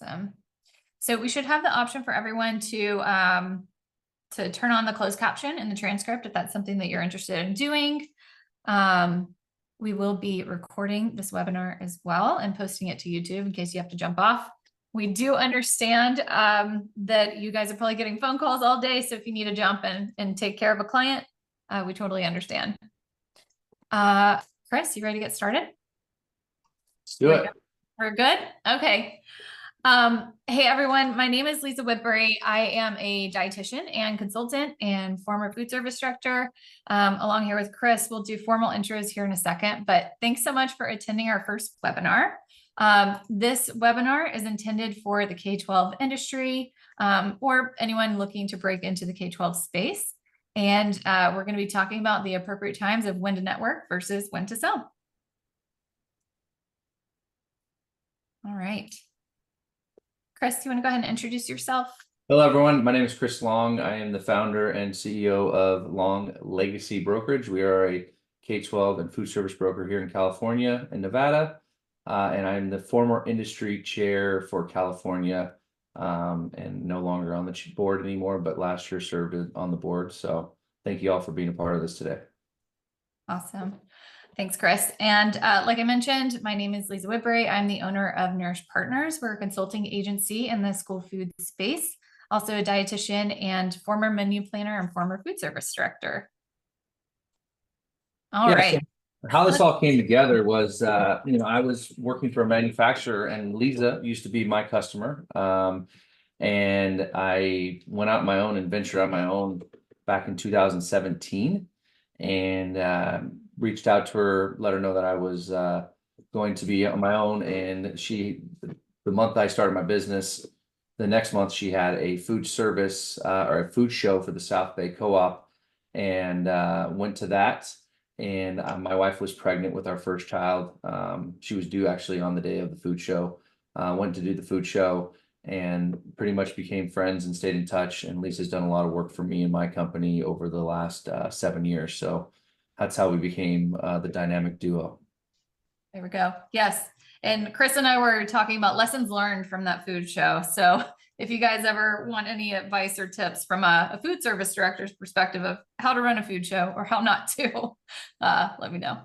Awesome. So we should have the option for everyone to turn on the closed caption in the transcript if that's something that you're interested in doing. We will be recording this webinar as well and posting it to YouTube in case you have to jump off. We do understand that you guys are probably getting phone calls all day. So if you need to jump and take care of a client, we totally understand. Chris, you ready to get started? Let's do it. We're good? Okay. Hey everyone, my name is Leeza Woodbury. I am a dietitian and consultant and former food service director. Along here with Chris, we'll do formal intros here in a second, but thanks so much for attending our first webinar. This webinar is intended for the K-12 industry or anyone looking to break into the K-12 space. And we're going to be talking about the appropriate times of when to network versus when to sell. All right. Chris, do you want to go ahead and introduce yourself? Hello, everyone. My name is Chris Long. I am the founder and CEO of Long Legacy Brokerage. We are a K-12 and food service broker here in California and Nevada. And I'm the former industry chair for California and no longer on the board anymore, but last year served on the board. So thank you all for being a part of this today. Awesome. Thanks, Chris. And like I mentioned, my name is Leeza Woodbury. I'm the owner of Nourish Partners. We're a consulting agency in the school food space, also a dietitian and former menu planner and former food service director. All right. So how this all came together was, I was working for a manufacturer and Leeza used to be my customer. And I went out on my own and ventured on my own back in 2017 and reached out to her, let her know that I was going to be on my own. And the month I started my business, the next month she had a food service or a food show for the South Bay Co-op and went to that. And my wife was pregnant with our first child. She was due actually on the day of the food show. Went to do the food show and pretty much became friends and stayed in touch. And Lisa's done a lot of work for me and my company over the last 7 years. So that's how we became the dynamic duo. There we go. Yes. And Chris and I were talking about lessons learned from that food show. So if you guys ever want any advice or tips from a food service director's perspective of how to run a food show or how not to, let me know.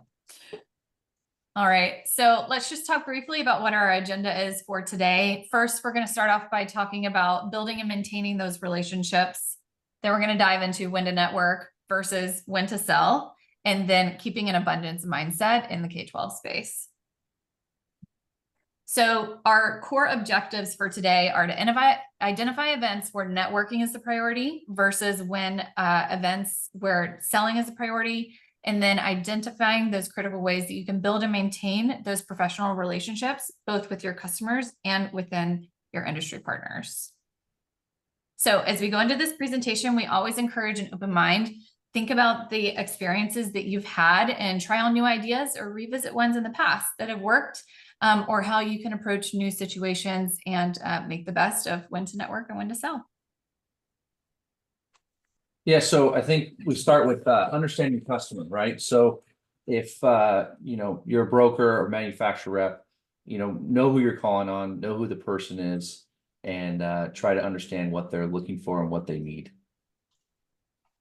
All right. So let's just talk briefly about what our agenda is for today. First, we're going to start off by talking about building and maintaining those relationships. Then we're going to dive into when to network versus when to sell, and then keeping an abundance mindset in the K-12 space. So our core objectives for today are to identify events where networking is the priority versus when events where selling is a priority, and then identifying those critical ways that you can build and maintain those professional relationships, both with your customers and within your industry partners. So as we go into this presentation, we always encourage an open mind. Think about the experiences that you've had and try on new ideas or revisit ones in the past that have worked, or how you can approach new situations and make the best of when to network and when to sell. Yeah, so I think we start with understanding your customer, right? So if you're a broker or manufacturer rep, know who you're calling on, know who the person is, and try to understand what they're looking for and what they need.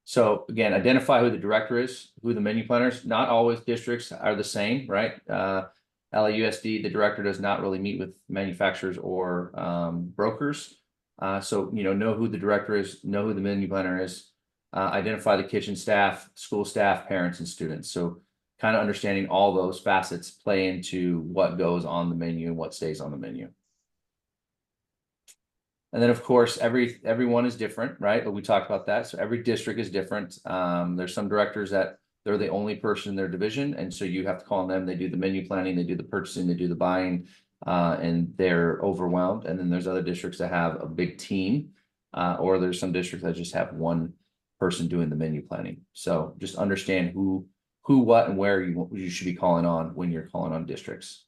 So again, identify who the director is, who the menu planner is. Not always districts are the same, right? LAUSD, the director does not really meet with manufacturers or brokers. So, know who the director is, know who the menu planner is, identify the kitchen staff, school staff, parents, and students. So kind of understanding all those facets play into what goes on the menu and what stays on the menu. And then, of course, everyone is different, right? But we talked about that. So every district is different. There's some directors that they're the only person in their division. And so you have to call on them. They do the menu planning, they do the purchasing, they do the buying, and they're overwhelmed. And then there's other districts that have a big team, or there's some districts that just have one person doing the menu planning. So just understand who, what, and where you should be calling on when you're calling on districts.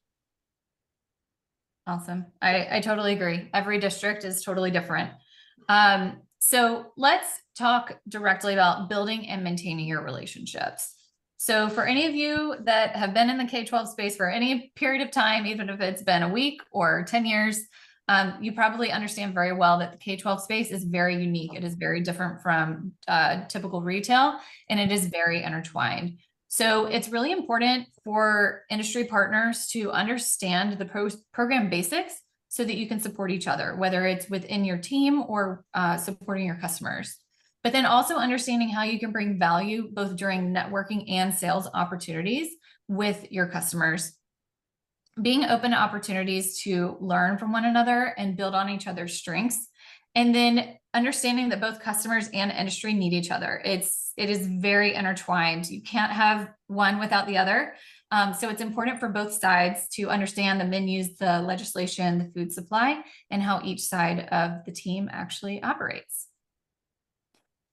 Awesome. I totally agree. Every district is totally different. So let's talk directly about building and maintaining your relationships. So for any of you that have been in the K-12 space for any period of time, even if it's been a week or 10 years, You probably understand very well that the K-12 space is very unique. It is very different from typical retail, and it is very intertwined. So it's really important for industry partners to understand the program basics so that you can support each other, whether it's within your team or supporting your customers. But then also understanding how you can bring value both during networking and sales opportunities with your customers. Being open to opportunities to learn from one another and build on each other's strengths. And then understanding that both customers and industry need each other. It is very intertwined. You can't have one without the other. So it's important for both sides to understand the menus, the legislation, the food supply, and how each side of the team actually operates.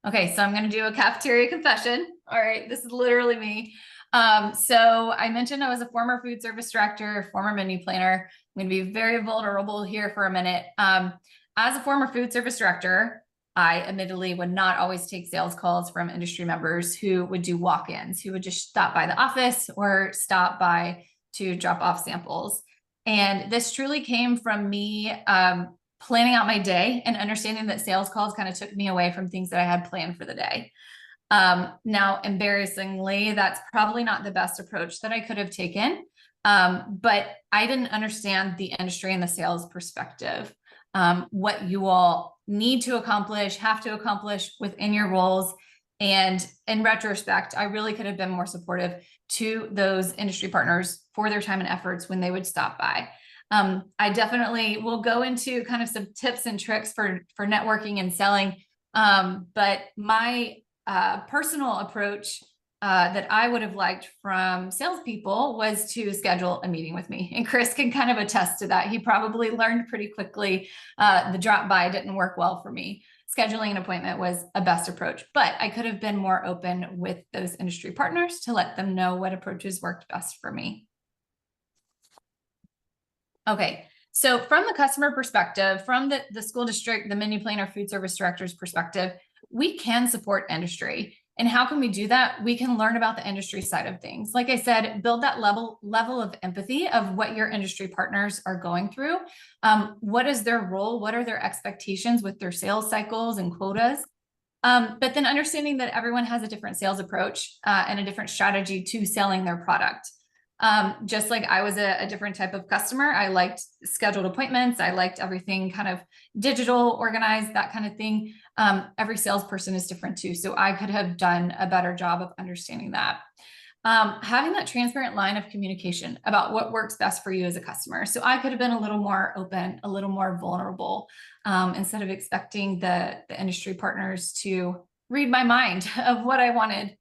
Okay, so I'm going to do a cafeteria confession. All right, this is literally me. So I mentioned I was a former food service director, former menu planner. I'm going to be very vulnerable here for a minute. As a former food service director, I admittedly would not always take sales calls from industry members who would do walk-ins, who would just stop by the office or stop by to drop off samples. And this truly came from me planning out my day and understanding that sales calls kind of took me away from things that I had planned for the day. Now, embarrassingly, that's probably not the best approach that I could have taken. But I didn't understand the industry and the sales perspective, what you all need to accomplish, have to accomplish within your roles. And in retrospect, I really could have been more supportive to those industry partners for their time and efforts when they would stop by. I definitely will go into kind of some tips and tricks for networking and selling. But my personal approach that I would have liked from salespeople was to schedule a meeting with me. And Chris can kind of attest to that. He probably learned pretty quickly. The drop by didn't work well for me. Scheduling an appointment was a best approach, but I could have been more open with those industry partners to let them know what approaches worked best for me. Okay, so from the customer perspective, from the school district, the menu planner, food service director's perspective, we can support industry. And how can we do that? We can learn about the industry side of things. Like I said, build that level of empathy of what your industry partners are going through. What is their role? What are their expectations with their sales cycles and quotas? But then understanding that everyone has a different sales approach and a different strategy to selling their product. Just like I was a different type of customer, I liked scheduled appointments. I liked everything kind of digital, organized, that kind of thing. Every salesperson is different too. So I could have done a better job of understanding that. Having that transparent line of communication about what works best for you as a customer. So I could have been a little more open, a little more vulnerable, instead of expecting the industry partners to read my mind of what I wanted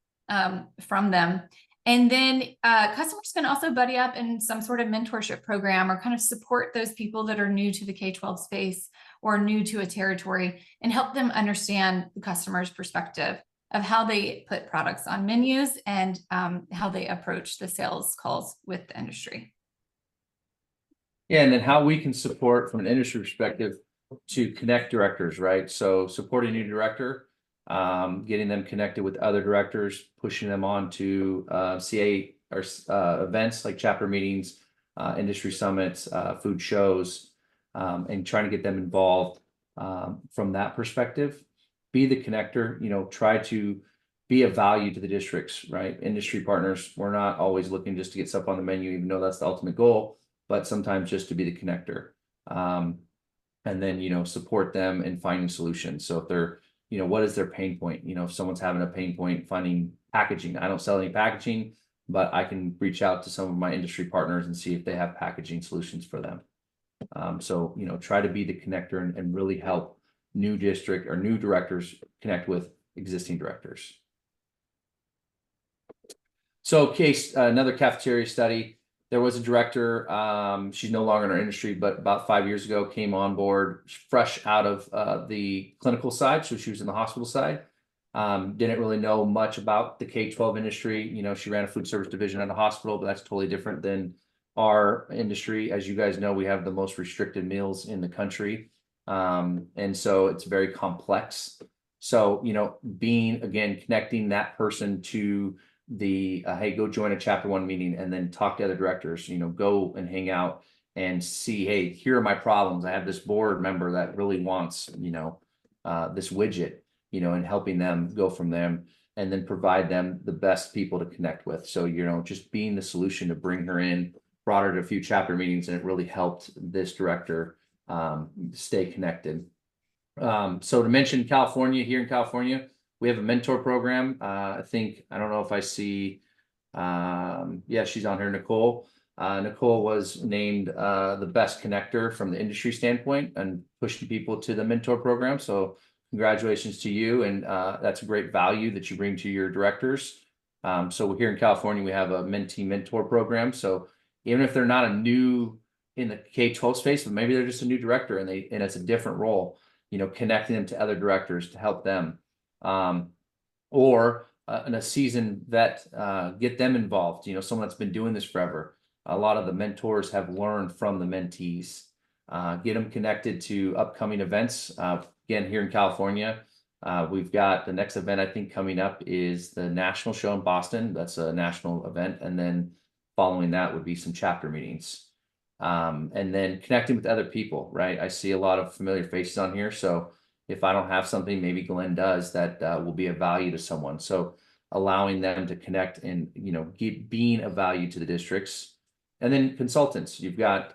from them. And then customers can also buddy up in some sort of mentorship program or kind of support those people that are new to the K-12 space or new to a territory and help them understand the customer's perspective of how they put products on menus and how they approach the sales calls with the industry. Yeah, and then how we can support from an industry perspective to connect directors, right? So supporting a new director, getting them connected with other directors, pushing them on to CA or events like chapter meetings, industry summits, food shows, and trying to get them involved from that perspective. Be the connector, try to be of value to the districts, right? Industry partners, we're not always looking just to get stuff on the menu, even though that's the ultimate goal, but sometimes just to be the connector. And then, support them in finding solutions. So if they're, what is their pain point? If someone's having a pain point finding packaging, I don't sell any packaging, but I can reach out to some of my industry partners and see if they have packaging solutions for them. So, try to be the connector and really help new district or new directors connect with existing directors. So another cafeteria study. There was a director, she's no longer in our industry, but about 5 years ago came on board fresh out of the clinical side. So she was in the hospital side. Didn't really know much about the K-12 industry. She ran a food service division at a hospital, but that's totally different than our industry. As you guys know, we have the most restricted meals in the country. And so it's very complex. So, connecting that person to the, hey, go join a chapter 1 meeting and then talk to other directors, go and hang out and see, hey, here are my problems. I have this board member that really wants, this widget, and helping them go from them, and then provide them the best people to connect with. So, just being the solution to bring her in, brought her to a few chapter meetings, and it really helped this director stay connected. So to mention California, here in California, we have a mentor program. I don't know if I see, yeah, she's on here, Nicole. Nicole was named the best connector from the industry standpoint and pushing people to the mentor program. So congratulations to you. And that's a great value that you bring to your directors. So here in California, we have a mentee mentor program. So even if they're not a new in the K-12 space, but maybe they're just a new director and it's a different role, connecting them to other directors to help them. Or in a seasoned vet, get them involved, someone that's been doing this forever. A lot of the mentors have learned from the mentees. Get them connected to upcoming events. Again, here in California, we've got the next event I think coming up is the national show in Boston. That's a national event. And then following that would be some chapter meetings. And then connecting with other people, right? I see a lot of familiar faces on here. So if I don't have something, maybe Glenn does, that will be of value to someone. So allowing them to connect and, being of value to the districts. And then consultants, you've got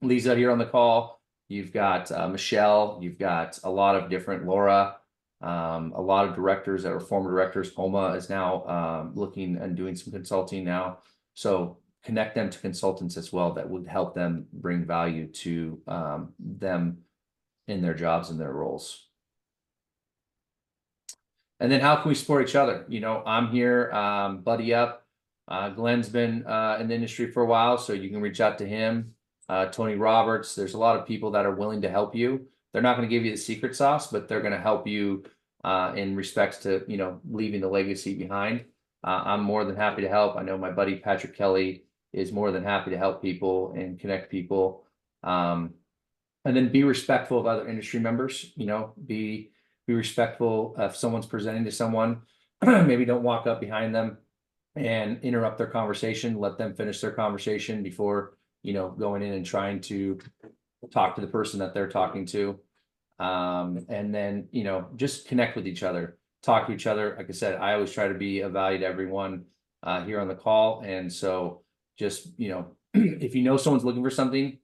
Leeza here on the call. You've got Michelle, you've got a lot of different, Laura, a lot of directors that were former directors. Homa is now looking and doing some consulting now. So connect them to consultants as well that would help them bring value to them in their jobs and their roles. And then how can we support each other? I'm here, buddy up. Glenn's been in the industry for a while, so you can reach out to him. Tony Roberts, there's a lot of people that are willing to help you. They're not going to give you the secret sauce, but they're going to help you in respects to, leaving the legacy behind. I'm more than happy to help. I know my buddy Patrick Kelly is more than happy to help people and connect people. And then be respectful of other industry members, be respectful if someone's presenting to someone. Maybe don't walk up behind them and interrupt their conversation. Let them finish their conversation before, going in and trying to talk to the person that they're talking to. And then, just connect with each other, talk to each other. Like I said, I always try to be of value to everyone here on the call. And so just, if someone's looking for something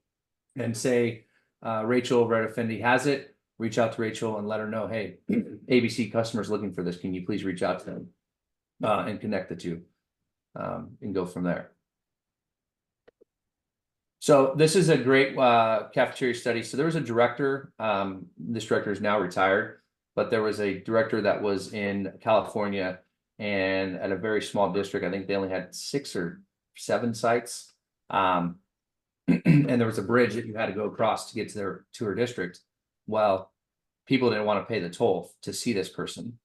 and say, Rachel over at Affinity has it, reach out to Rachel and let her know, hey, ABC customer's looking for this. Can you please reach out to them and connect the two and go from there. So this is a great cafeteria study. So there was a director, this director is now retired, but there was a director that was in California and at a very small district. I think they only had 6 or 7 sites. And there was a bridge that you had to go across to get to her district. Well, people didn't want to pay the toll to see this person.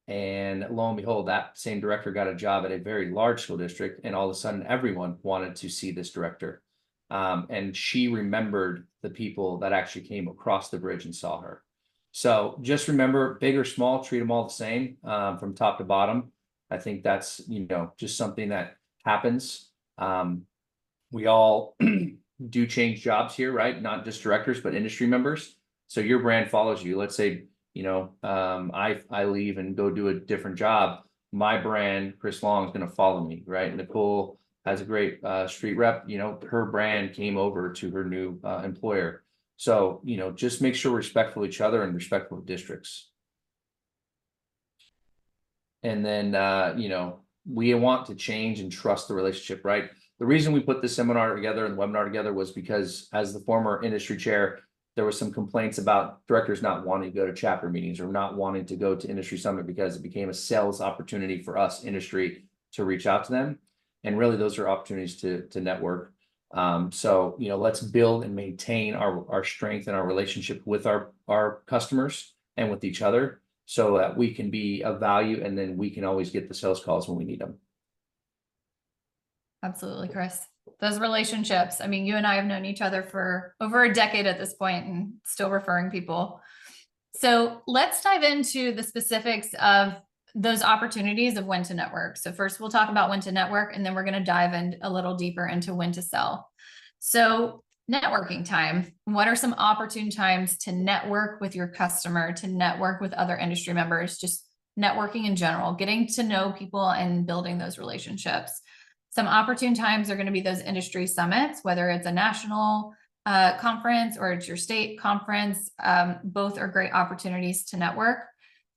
And lo and behold, that same director got a job at a very large school district. And all of a sudden, everyone wanted to see this director. And she remembered the people that actually came across the bridge and saw her. So just remember, big or small, treat them all the same from top to bottom. I think that's, just something that happens. We all do change jobs here, right? Not just directors, but industry members. So your brand follows you. Let's say, I leave and go do a different job. My brand, Chris Long, is going to follow me, right? Nicole has a great street rep. Her brand came over to her new employer. So, just make sure we're respectful of each other and respectful of districts. And then, we want to change and trust the relationship, right? The reason we put this seminar together and the webinar together was because as the former industry chair, there was some complaints about directors not wanting to go to chapter meetings or not wanting to go to industry summit because it became a sales opportunity for us industry to reach out to them. And really those are opportunities to network. So, let's build and maintain our strength and our relationship with our customers and with each other so that we can be of value and then we can always get the sales calls when we need them. Absolutely, Chris. Those relationships. I mean, you and I have known each other for over a decade at this point and still referring people. So let's dive into the specifics of those opportunities of when to network. So first we'll talk about when to network, and then we're going to dive in a little deeper into when to sell. So networking time. What are some opportune times to network with your customer, to network with other industry members, just networking in general, getting to know people and building those relationships. Some opportune times are going to be those industry summits, whether it's a national conference or it's your state conference. Both are great opportunities to network.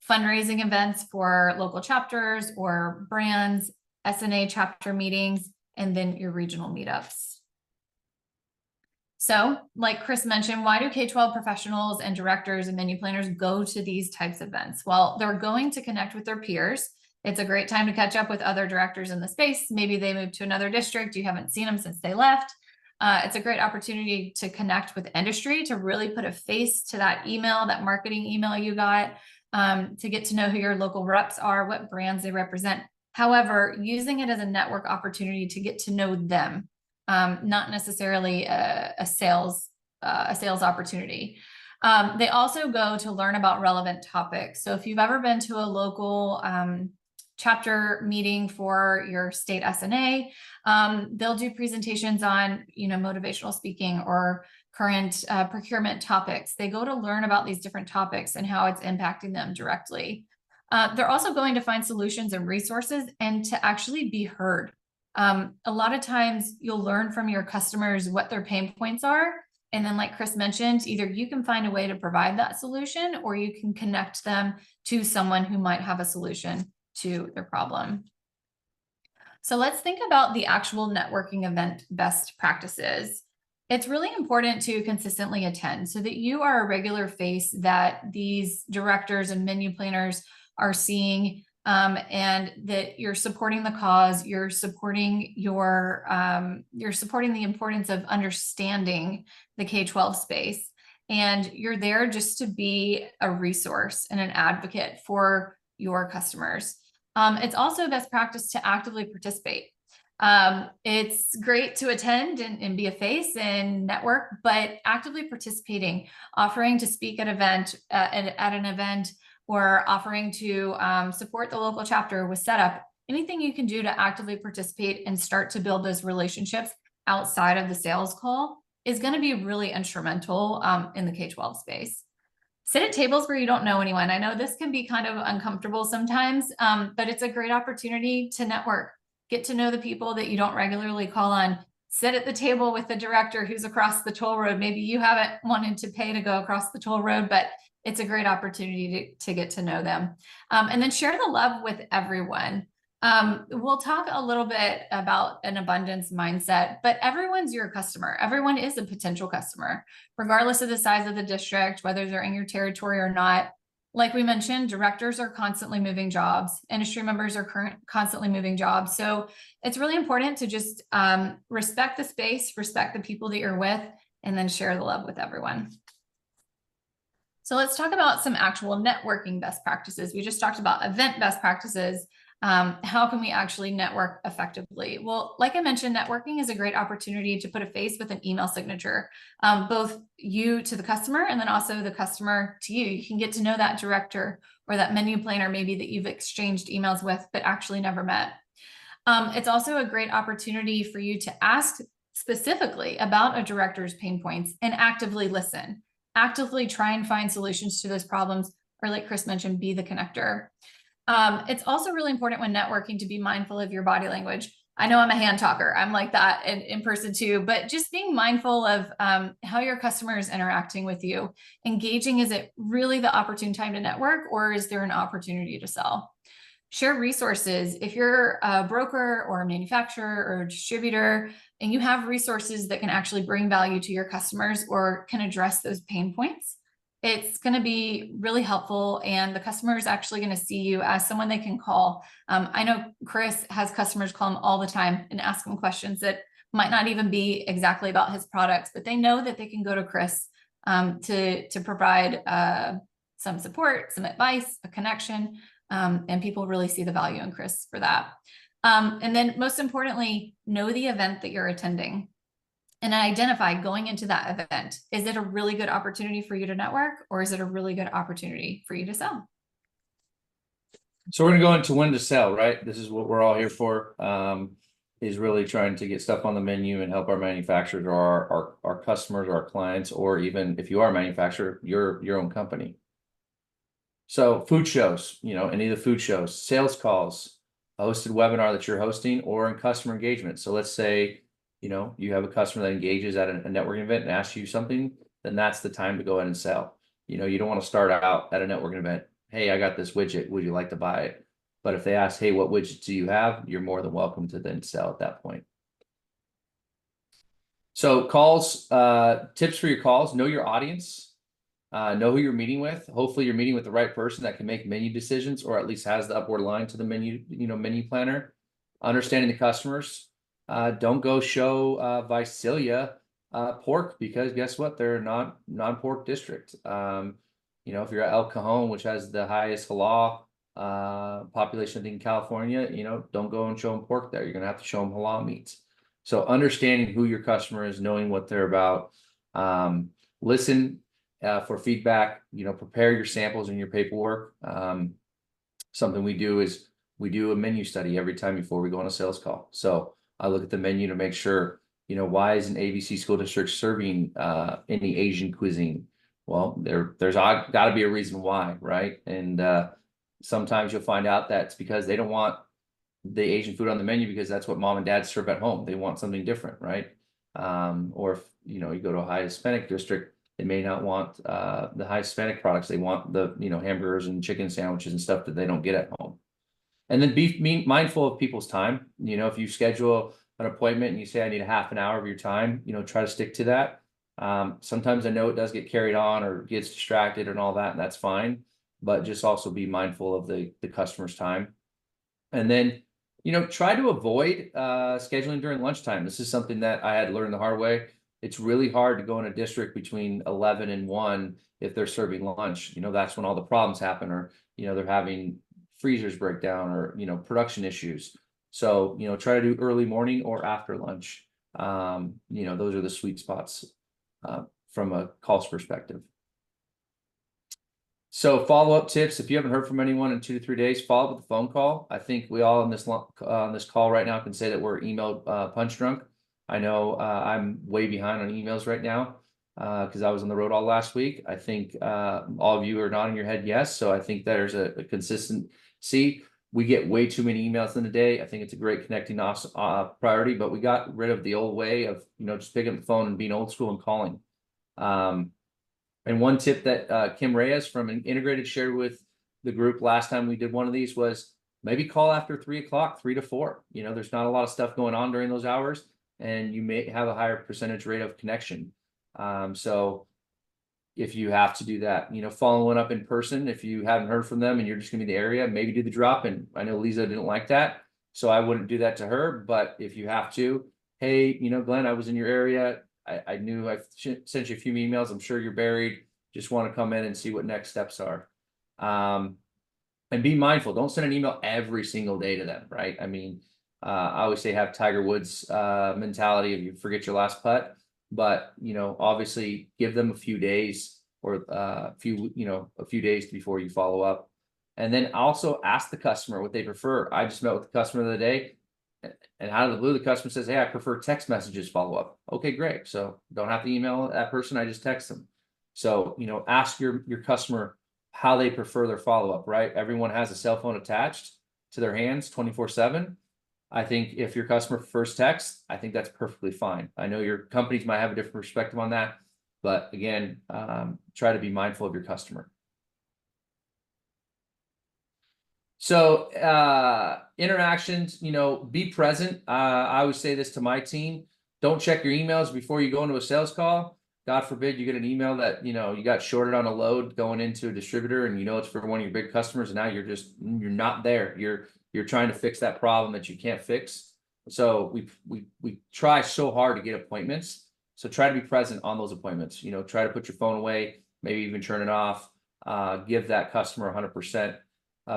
Fundraising events for local chapters or brands, SNA chapter meetings, and then your regional meetups. So, like Chris mentioned, why do K-12 professionals and directors and menu planners go to these types of events? Well, they're going to connect with their peers. It's a great time to catch up with other directors in the space. Maybe they moved to another district. You haven't seen them since they left. It's a great opportunity to connect with industry, to really put a face to that email, that marketing email you got, to get to know who your local reps are, what brands they represent. However, using it as a network opportunity to get to know them, not necessarily a sales opportunity. They also go to learn about relevant topics. So if you've ever been to a local chapter meeting for your state SNA, they'll do presentations on, motivational speaking or current procurement topics. They go to learn about these different topics and how it's impacting them directly. They're also going to find solutions and resources and to actually be heard. A lot of times you'll learn from your customers what their pain points are. And then like Chris mentioned, either you can find a way to provide that solution or you can connect them to someone who might have a solution to their problem. So let's think about the actual networking event best practices. It's really important to consistently attend so that you are a regular face that these directors and menu planners are seeing, and that you're supporting the cause, you're supporting the importance of understanding the K-12 space, and you're there just to be a resource and an advocate for your customers. It's also best practice to actively participate. It's great to attend and be a face and network, but actively participating, offering to speak at an event, or offering to support the local chapter with setup, anything you can do to actively participate and start to build those relationships outside of the sales call is going to be really instrumental in the K-12 space. Sit at tables where you don't know anyone. I know this can be kind of uncomfortable sometimes, but it's a great opportunity to network, get to know the people that you don't regularly call on. Sit at the table with the director who's across the toll road. Maybe you haven't wanted to pay to go across the toll road, but it's a great opportunity to get to know them. And then share the love with everyone. We'll talk a little bit about an abundance mindset, but everyone's your customer. Everyone is a potential customer, regardless of the size of the district, whether they're in your territory or not. Like we mentioned, directors are constantly moving jobs. Industry members are constantly moving jobs. So it's really important to just respect the space, respect the people that you're with, and then share the love with everyone. So let's talk about some actual networking best practices. We just talked about event best practices. How can we actually network effectively? Well, like I mentioned, networking is a great opportunity to put a face with an email signature, both you to the customer and then also the customer to you. You can get to know that director or that menu planner maybe that you've exchanged emails with, but actually never met. It's also a great opportunity for you to ask specifically about a director's pain points and actively listen, actively try and find solutions to those problems, or like Chris mentioned, be the connector. It's also really important when networking to be mindful of your body language. I know I'm a hand talker. I'm like that in person too, but just being mindful of how your customer is interacting with you. Engaging, is it really the opportune time to network, or is there an opportunity to sell? Share resources. If you're a broker or a manufacturer or a distributor and you have resources that can actually bring value to your customers or can address those pain points, it's going to be really helpful, and the customer is actually going to see you as someone they can call. I know Chris has customers call him all the time and ask him questions that might not even be exactly about his products, but they know that they can go to Chris to provide some support, some advice, a connection, and people really see the value in Chris for that. And then most importantly, know the event that you're attending and identify going into that event. Is it a really good opportunity for you to network, or is it a really good opportunity for you to sell? So we're going to go into when to sell, right? This is what we're all here for. is really trying to get stuff on the menu and help our manufacturers or our customers or our clients, or even if you are a manufacturer, your own company. So food shows, any of the food shows, sales calls, a hosted webinar that you're hosting, or in customer engagement. So let's say, you have a customer that engages at a networking event and asks you something, then that's the time to go ahead and sell. You don't want to start out at a networking event. Hey, I got this widget. Would you like to buy it? But if they ask, hey, what widgets do you have? You're more than welcome to then sell at that point. So calls, tips for your calls, know your audience, know who you're meeting with. Hopefully you're meeting with the right person that can make menu decisions, or at least has the upward line to the menu, menu planner. Understanding the customers. Don't go show Visalia pork, because guess what? They're not non-pork district. If you're at El Cajon, which has the highest halal population in California, don't go and show them pork there. You're gonna have to show them halal meats. So understanding who your customer is, knowing what they're about, listen for feedback, prepare your samples and your paperwork. Something we do is we do a menu study every time before we go on a sales call. So I look at the menu to make sure, why is an ABC school district serving any Asian cuisine? Well, there's got to be a reason why, right? And sometimes you'll find out that it's because they don't want the Asian food on the menu because that's what mom and dad serve at home. They want something different, right? Or if you go to a high Hispanic district, they may not want the high Hispanic products. They want the hamburgers and chicken sandwiches and stuff that they don't get at home. And then be mindful of people's time. If you schedule an appointment and you say I need a half an hour of your time, try to stick to that. Sometimes I know it does get carried on or gets distracted and all that, and that's fine. But just also be mindful of the customer's time. And then, try to avoid scheduling during lunchtime. This is something that I had to learn the hard way. It's really hard to go in a district between 11 and 1 if they're serving lunch. That's when all the problems happen, or, they're having freezers break down, or, production issues. So, try to do early morning or after lunch. Those are the sweet spots from a calls perspective. So follow-up tips, if you haven't heard from anyone in 2 to 3 days, follow up with a phone call. I think we all on this call right now can say that we're email punch drunk. I know I'm way behind on emails right now because I was on the road all last week. I think all of you are nodding your head yes. So I think there's a consistency. We get way too many emails in a day. I think it's a great connecting priority, but we got rid of the old way of just picking up the phone and being old school and calling. And one tip that Kim Reyes from Integrated shared with the group last time we did one of these was maybe call after 3 o'clock, 3 to 4. There's not a lot of stuff going on during those hours, and you may have a higher percentage rate of connection. So if you have to do that, following up in person, if you haven't heard from them and you're just gonna be in the area, maybe do the drop in. I know Leeza didn't like that, so I wouldn't do that to her. But if you have to, hey, Glenn, I was in your area. I knew I sent you a few emails. I'm sure you're buried. Just want to come in and see what next steps are. And be mindful. Don't send an email every single day to them, right? I mean, I always say have Tiger Woods mentality of you forget your last putt. But, obviously give them a few days or a few days before you follow up. And then also ask the customer what they prefer. I just met with the customer the other day. And out of the blue, the customer says, hey, I prefer text messages follow up. Okay, great. So don't have to email that person. I just text them. So, ask your customer how they prefer their follow up, right? Everyone has a cell phone attached to their hands 24/7. I think if your customer prefers text, I think that's perfectly fine. I know your companies might have a different perspective on that, but again, try to be mindful of your customer. So interactions, be present. I always say this to my team. Don't check your emails before you go into a sales call. God forbid you get an email that, you got shorted on a load going into a distributor, and it's for one of your big customers, and now you're not there. You're trying to fix that problem that you can't fix. So we try so hard to get appointments. So try to be present on those appointments. Try to put your phone away, maybe even turn it off. Give that customer 100%.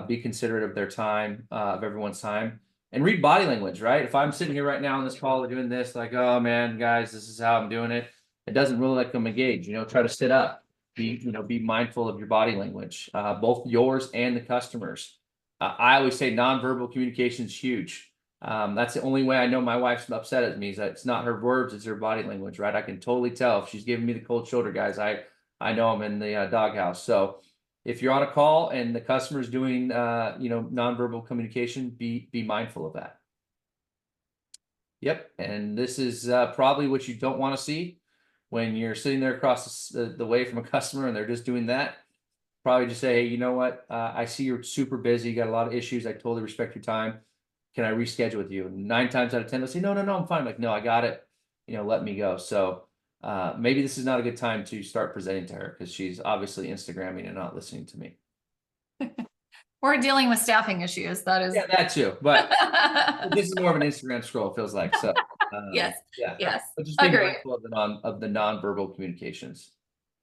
Be considerate of their time, of everyone's time, and read body language, right? If I'm sitting here right now on this call doing this, like, oh man, guys, this is how I'm doing it. It doesn't really like them engage, try to sit up, be mindful of your body language, both yours and the customers. I always say nonverbal communication is huge. That's the only way I know my wife's upset at me, is that it's not her words, it's her body language, right? I can totally tell if she's giving me the cold shoulder, guys. I know I'm in the doghouse. So if you're on a call and the customer's doing nonverbal communication, be mindful of that. Yep, and this is probably what you don't want to see when you're sitting there across the way from a customer and they're just doing that. Probably just say, hey, you know what? I see you're super busy, you got a lot of issues. I totally respect your time. Can I reschedule with you? 9 times out of 10, they'll say, no, I'm fine. I'm like, no, I got it. Let me go. So maybe this is not a good time to start presenting to her, because she's obviously Instagramming and not listening to me. Or dealing with staffing issues. That is. Yeah, that too. But this is more of an Instagram scroll, it feels like. So Yes. yeah. Yes. But just be Agree. mindful of the nonverbal communications.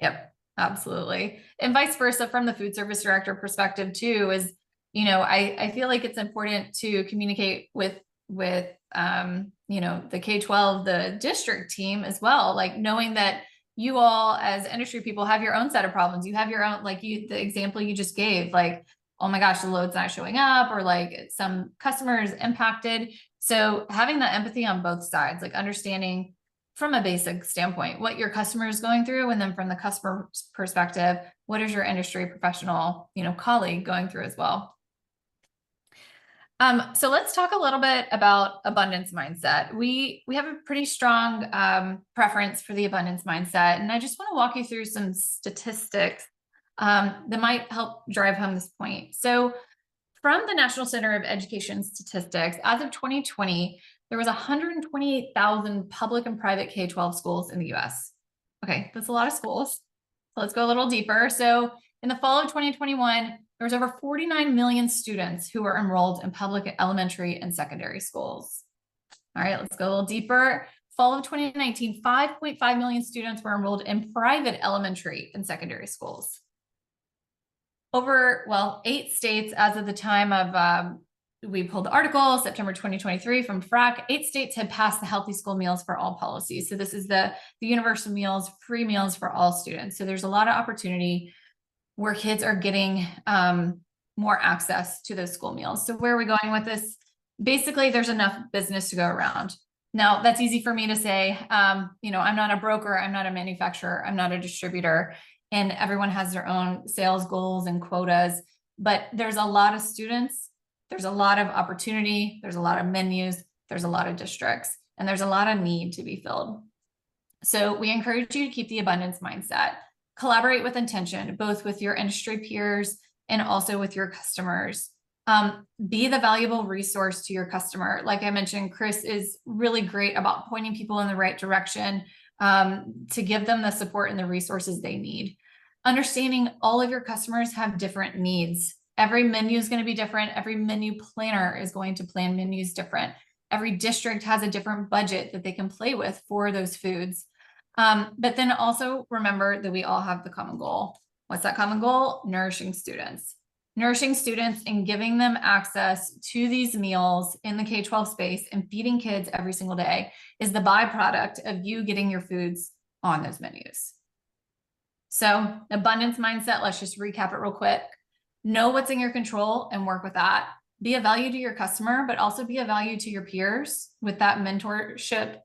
Yep, absolutely. And vice versa from the food service director perspective too, is, I feel like it's important to communicate with the K-12, the district team as well, like knowing that you all as industry people have your own set of problems. You have your own, like the example you just gave, like, oh my gosh, the load's not showing up, or like some customers impacted. So having that empathy on both sides, like understanding from a basic standpoint what your customer is going through, and then from the customer's perspective, what is your industry professional colleague going through as well. So let's talk a little bit about abundance mindset. We have a pretty strong preference for the abundance mindset, and I just want to walk you through some statistics that might help drive home this point. So from the National Center of Education Statistics, as of 2020, there was 128,000 public and private K-12 schools in the US. Okay, that's a lot of schools. So let's go a little deeper. So in the fall of 2021, there was over 49 million students who were enrolled in public elementary and secondary schools. All right, let's go a little deeper. Fall of 2019, 5.5 million students were enrolled in private elementary and secondary schools. Over, 8 states as of the time of, we pulled the article, September 2023 from FRAC, 8 states had passed the Healthy School Meals for All policy. So this is the universal meals, free meals for all students. So there's a lot of opportunity where kids are getting more access to those school meals. So where are we going with this? Basically, there's enough business to go around. Now, that's easy for me to say. I'm not a broker, I'm not a manufacturer, I'm not a distributor, and everyone has their own sales goals and quotas, but there's a lot of students, there's a lot of opportunity, there's a lot of menus, there's a lot of districts, and there's a lot of need to be filled. So we encourage you to keep the abundance mindset. Collaborate with intention, both with your industry peers and also with your customers. Be the valuable resource to your customer. Like I mentioned, Chris is really great about pointing people in the right direction to give them the support and the resources they need. Understanding all of your customers have different needs. Every menu is going to be different. Every menu planner is going to plan menus different. Every district has a different budget that they can play with for those foods. But then also remember that we all have the common goal. What's that common goal? Nourishing students. Nourishing students and giving them access to these meals in the K-12 space and feeding kids every single day is the byproduct of you getting your foods on those menus. So abundance mindset, let's just recap it real quick. Know what's in your control and work with that. Be a value to your customer, but also be a value to your peers with that mentorship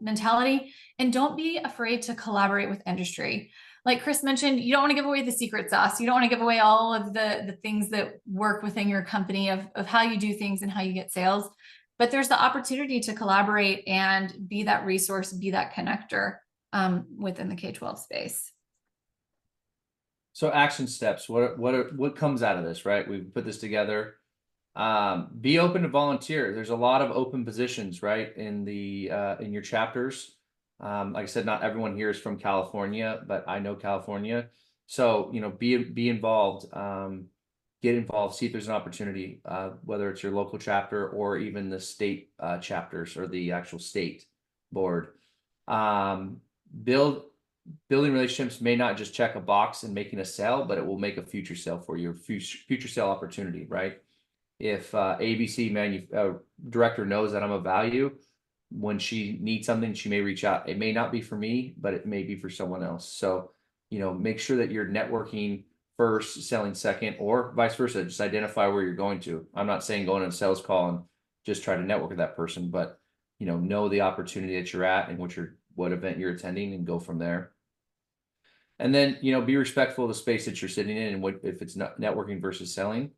mentality. And don't be afraid to collaborate with industry. Like Chris mentioned, you don't want to give away the secret sauce. You don't want to give away all of the things that work within your company of how you do things and how you get sales. But there's the opportunity to collaborate and be that resource, be that connector within the K-12 space. So action steps, what comes out of this, right? We put this together. Be open to volunteer. There's a lot of open positions, right? In your chapters. Like I said, not everyone here is from California, but I know California. So, be involved, get involved, see if there's an opportunity, whether it's your local chapter or even the state chapters or the actual state board. Building relationships may not just check a box and making a sale, but it will make a future sale for you, future sale opportunity, right? If ABC director knows that I'm a value, when she needs something, she may reach out. It may not be for me, but it may be for someone else. So, make sure that you're networking first, selling second, or vice versa. Just identify where you're going to. I'm not saying going on a sales call and just try to network with that person, but know the opportunity that you're at and what event you're attending and go from there. And then, be respectful of the space that you're sitting in and what if it's not networking versus selling,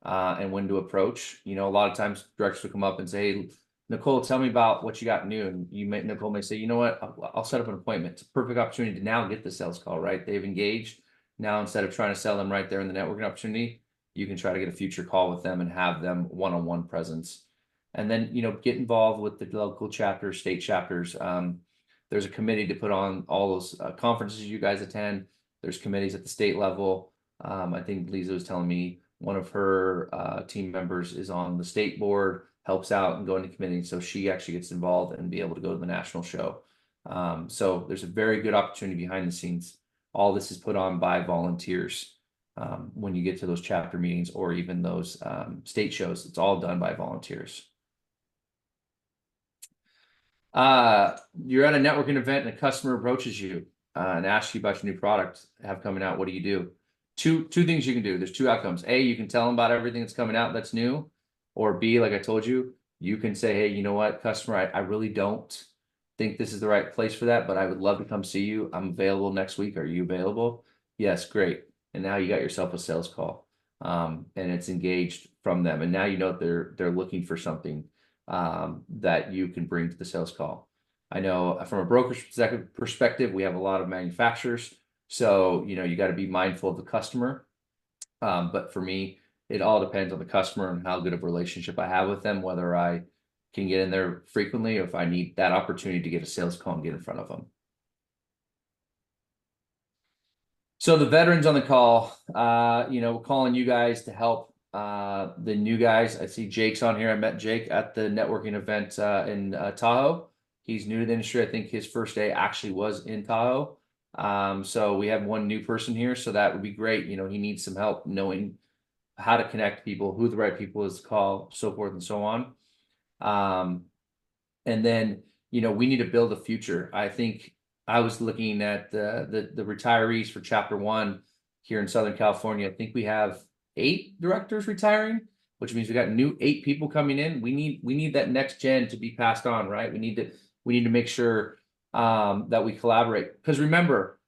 and when to approach. A lot of times directors will come up and say, hey, Nicole, tell me about what you got new. And Nicole may say, you know what, I'll set up an appointment. It's a perfect opportunity to now get the sales call, right? They've engaged. Now, instead of trying to sell them right there in the networking opportunity, you can try to get a future call with them and have them one-on-one presence. And then, get involved with the local chapters, state chapters. There's a committee to put on all those conferences you guys attend. There's committees at the state level. I think Leeza was telling me one of her team members is on the state board, helps out and go into committee. So she actually gets involved and be able to go to the national show. So there's a very good opportunity behind the scenes. All this is put on by volunteers. When you get to those chapter meetings or even those state shows, it's all done by volunteers. You're at a networking event and a customer approaches you and asks you about your new product have coming out. What do you do? Two things you can do. There's two outcomes. A, you can tell them about everything that's coming out that's new, or B, like I told you, you can say, hey, you know what, customer, I really don't think this is the right place for that, but I would love to come see you. I'm available next week. Are you available? Yes, great. And now you got yourself a sales call, and it's engaged from them. And now they're looking for something that you can bring to the sales call. I know from a brokerage perspective, we have a lot of manufacturers. So, you got to be mindful of the customer. But for me, it all depends on the customer and how good of a relationship I have with them, whether I can get in there frequently or if I need that opportunity to get a sales call and get in front of them. So the veterans on the call, we're calling you guys to help the new guys. I see Jake's on here. I met Jake at the networking event in Tahoe. He's new to the industry. I think his first day actually was in Tahoe. So we have one new person here, so that would be great. He needs some help knowing how to connect people, who the right people is to call, so forth and so on. And then, we need to build a future. I think I was looking at the retirees for Chapter 1 here in Southern California. I think we have 8 directors retiring, which means we got 8 people coming in. We need that next gen to be passed on, right? We need to make sure that we collaborate. Because remember,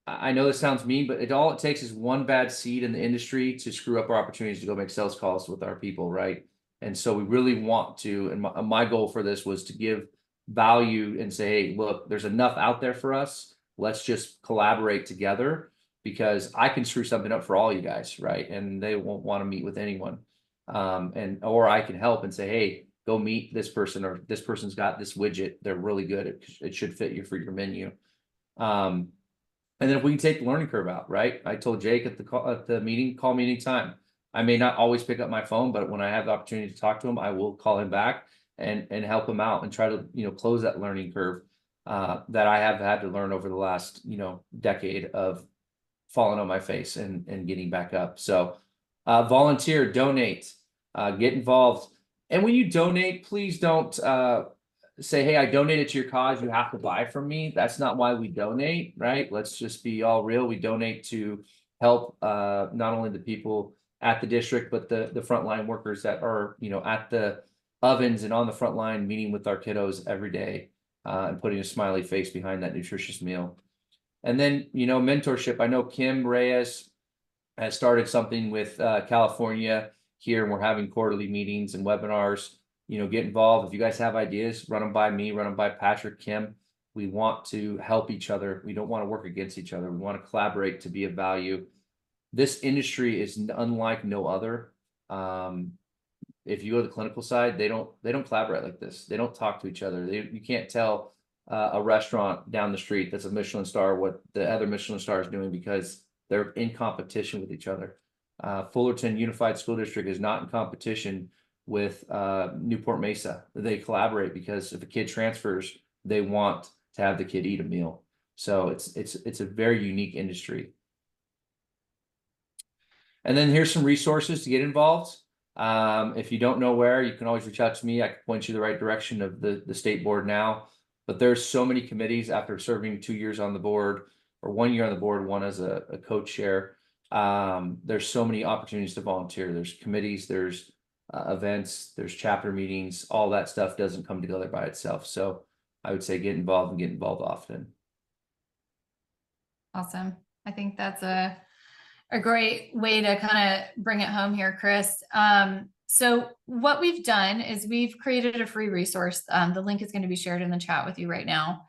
I know this sounds mean, but all it takes is one bad seed in the industry to screw up our opportunities to go make sales calls with our people, right? And so we really want to, and my goal for this was to give value and say, hey, look, there's enough out there for us. Let's just collaborate together, because I can screw something up for all you guys, right? And they won't want to meet with anyone. Or I can help and say, hey, go meet this person, or this person's got this widget. They're really good. It should fit you for your menu. And then if we can take the learning curve out, right? I told Jake at the meeting, call me anytime. I may not always pick up my phone, but when I have the opportunity to talk to him, I will call him back and help him out and try to, close that learning curve that I have had to learn over the last, decade of falling on my face and getting back up. So volunteer, donate, get involved. And when you donate, please don't say, hey, I donated to your cause, you have to buy from me. That's not why we donate, right? Let's just be all real. We donate to help not only the people at the district, but the frontline workers that are, at the ovens and on the front line meeting with our kiddos every day and putting a smiley face behind that nutritious meal. And then, mentorship. I know Kim Reyes has started something with California here, and we're having quarterly meetings and webinars. Get involved. If you guys have ideas, run them by me, run them by Patrick, Kim. We want to help each other. We don't want to work against each other. We want to collaborate to be of value. This industry is unlike no other. If you go to the clinical side, they don't collaborate like this. They don't talk to each other. You can't tell a restaurant down the street that's a Michelin star what the other Michelin star is doing, because they're in competition with each other. Fullerton Unified School District is not in competition with Newport Mesa. They collaborate because if a kid transfers, they want to have the kid eat a meal. So it's a very unique industry. And then here's some resources to get involved. If you don't know where, you can always reach out to me. I can point you the right direction of the state board now. But there's so many committees after serving 2 years on the board, or 1 year on the board, one as a co-chair. There's so many opportunities to volunteer. There's committees, there's events, there's chapter meetings, all that stuff doesn't come together by itself. So I would say get involved and get involved often. Awesome. I think that's a great way to kind of bring it home here, Chris. So what we've done is we've created a free resource. The link is going to be shared in the chat with you right now.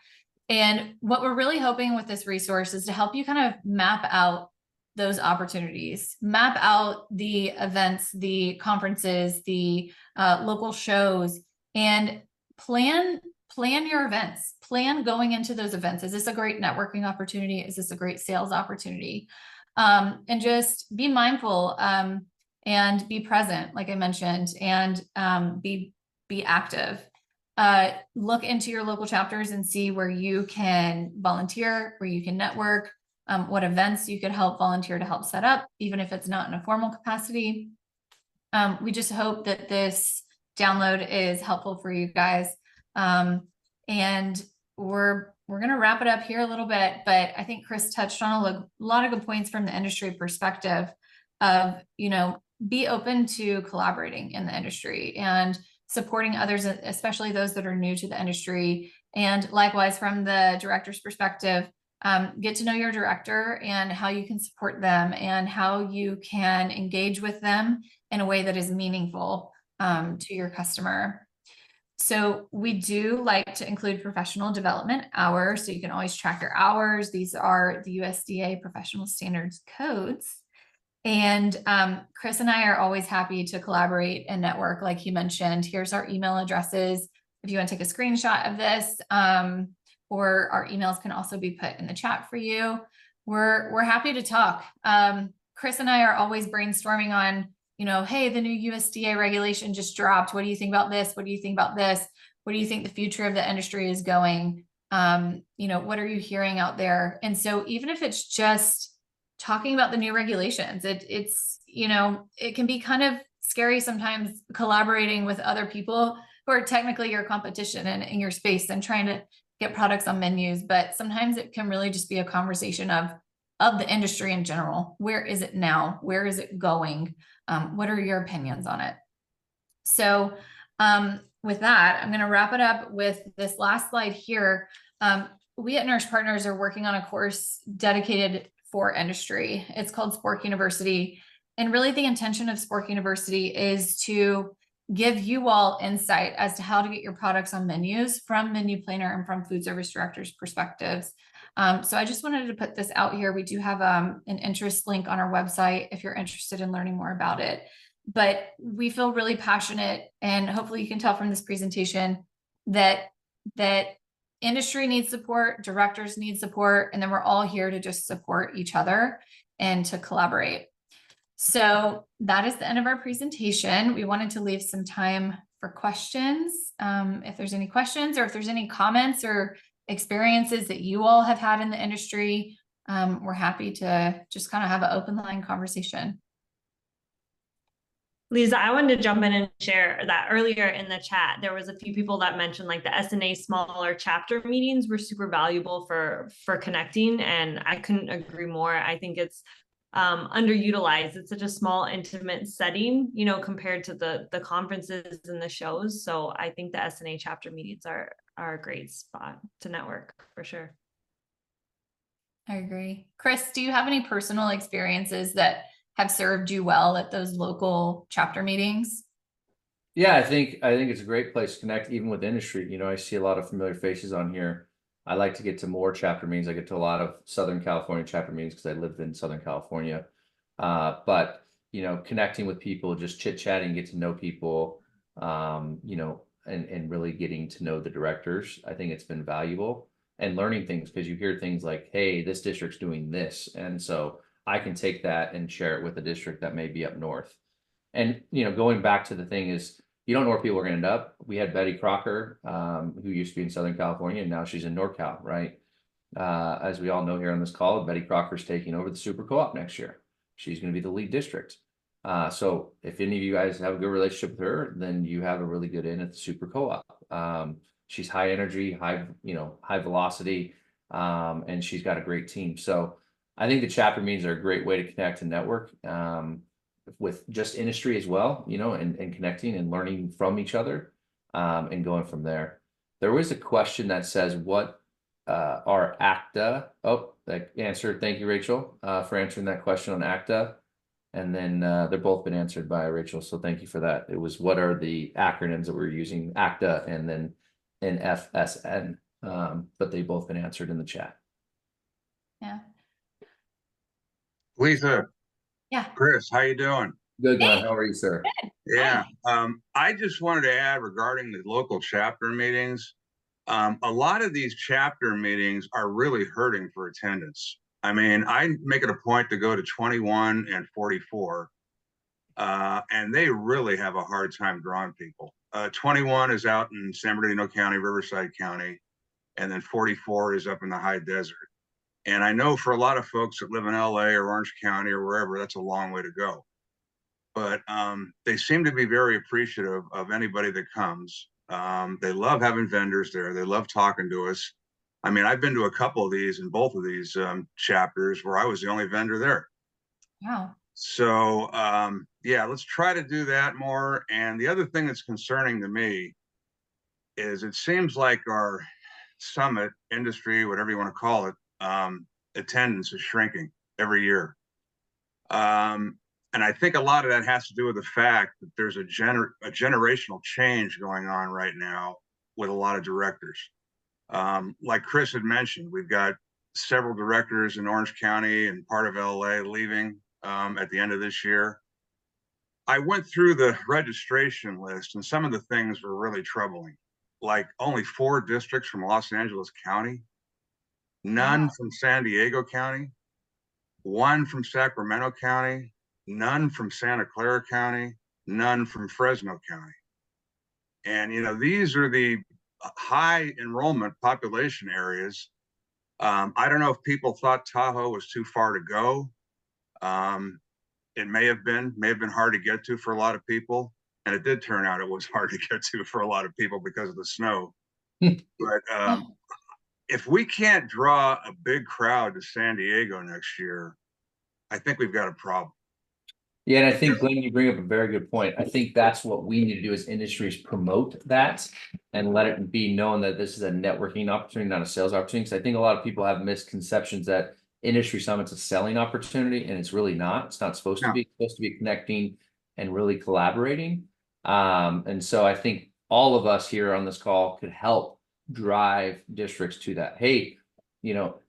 And what we're really hoping with this resource is to help you kind of map out those opportunities, map out the events, the conferences, the local shows, and plan your events. Plan going into those events. Is this a great networking opportunity? Is this a great sales opportunity? And just be mindful and be present, like I mentioned, and be active. Look into your local chapters and see where you can volunteer, where you can network, what events you could help volunteer to help set up, even if it's not in a formal capacity. We just hope that this download is helpful for you guys. And we're going to wrap it up here a little bit, but I think Chris touched on a lot of good points from the industry perspective of, be open to collaborating in the industry and supporting others, especially those that are new to the industry. And likewise, from the director's perspective, get to know your director and how you can support them and how you can engage with them in a way that is meaningful to your customer. So we do like to include professional development hours. So you can always track your hours. These are the USDA professional standards codes. And Chris and I are always happy to collaborate and network. Like you mentioned, here's our email addresses. If you want to take a screenshot of this, or our emails can also be put in the chat for you. We're happy to talk. Chris and I are always brainstorming on, hey, the new USDA regulation just dropped. What do you think about this? What do you think about this? What do you think the future of the industry is going? What are you hearing out there? And so even if it's just talking about the new regulations, it's it can be kind of scary sometimes collaborating with other people who are technically your competition in your space and trying to get products on menus. But sometimes it can really just be a conversation of the industry in general. Where is it now? Where is it going? What are your opinions on it? So with that, I'm going to wrap it up with this last slide here. We at Nourish Partners are working on a course dedicated for industry. It's called Spork University. And really the intention of Spork University is to give you all insight as to how to get your products on menus from menu planner and from food service directors' perspectives. So I just wanted to put this out here. We do have an interest link on our website if you're interested in learning more about it. But we feel really passionate, and hopefully you can tell from this presentation that industry needs support, directors need support, and then we're all here to just support each other and to collaborate. So that is the end of our presentation. We wanted to leave some time for questions. If there's any questions or if there's any comments or experiences that you all have had in the industry, we're happy to just kind of have an open line conversation. Leeza, I wanted to jump in and share that earlier in the chat, there was a few people that mentioned like the SNA smaller chapter meetings were super valuable for connecting. And I couldn't agree more. I think it's underutilized. It's such a small, intimate setting, compared to the conferences and the shows. So I think the SNA chapter meetings are a great spot to network for sure. I agree. Chris, do you have any personal experiences that have served you well at those local chapter meetings? Yeah, I think it's a great place to connect even with industry. I see a lot of familiar faces on here. I like to get to more chapter meetings. I get to a lot of Southern California chapter meetings because I lived in Southern California. But connecting with people, just chit chatting, get to know people, and really getting to know the directors. I think it's been valuable, and learning things because you hear things like, hey, this district's doing this. And so I can take that and share it with a district that may be up north. And, going back to the thing is, you don't know where people are going to end up. We had Betty Crocker, who used to be in Southern California, and now she's in NorCal, right? As we all know here on this call, Betty Crocker's taking over the Super Co-op next year. She's going to be the lead district. So if any of you guys have a good relationship with her, then you have a really good in at the Super Co-op. She's high energy, high velocity, and she's got a great team. So I think the chapter meetings are a great way to connect and network. with just industry as well, you know, and connecting and learning from each other, and going from there. There was a question that says, what are ACTA? Oh, that answered. Thank you, Rachel, for answering that question on ACTA. And then they're both been answered by Rachel. So thank you for that. It was, what are the acronyms that we're using? ACTA and then NFSN. But they both been answered in the chat. Yeah. Leeza, Yeah. Chris, how you doing? Good, Glenn. Hey. How are you, sir? Yeah, I just wanted to add regarding the local chapter meetings. A lot of these chapter meetings are really hurting for attendance. I mean, I make it a point to go to 21 and 44, and they really have a hard time drawing people. 21 is out in San Bernardino County, Riverside County, and then 44 is up in the high desert. And I know for a lot of folks that live in LA or Orange County or wherever, that's a long way to go. But they seem to be very appreciative of anybody that comes. They love having vendors there. They love talking to us. I mean, I've been to a couple of these in both of these chapters where I was the only vendor there. Wow. So yeah, let's try to do that more. And the other thing that's concerning to me is it seems like our summit industry, whatever you want to call it, attendance is shrinking every year. And I think a lot of that has to do with the fact that there's a generational change going on right now with a lot of directors. Like Chris had mentioned, we've got several directors in Orange County and part of LA leaving at the end of this year. I went through the registration list and some of the things were really troubling. Like only 4 districts from Los Angeles County, none from San Diego County, 1 from Sacramento County, none from Santa Clara County, none from Fresno County. And, you know, these are the high enrollment population areas. I don't know if people thought Tahoe was too far to go. It may have been hard to get to for a lot of people. And it did turn out it was hard to get to for a lot of people because of the snow. But if we can't draw a big crowd to San Diego next year, I think we've got a problem. Yeah, and I think, Glenn, you bring up a very good point. I think that's what we need to do as industries, promote that and let it be known that this is a networking opportunity, not a sales opportunity. Because I think a lot of people have misconceptions that industry summit's a selling opportunity, and it's really not. It's not supposed to be. It's supposed to be connecting and really collaborating. And so I think all of us here on this call could help drive districts to that. Hey, you know,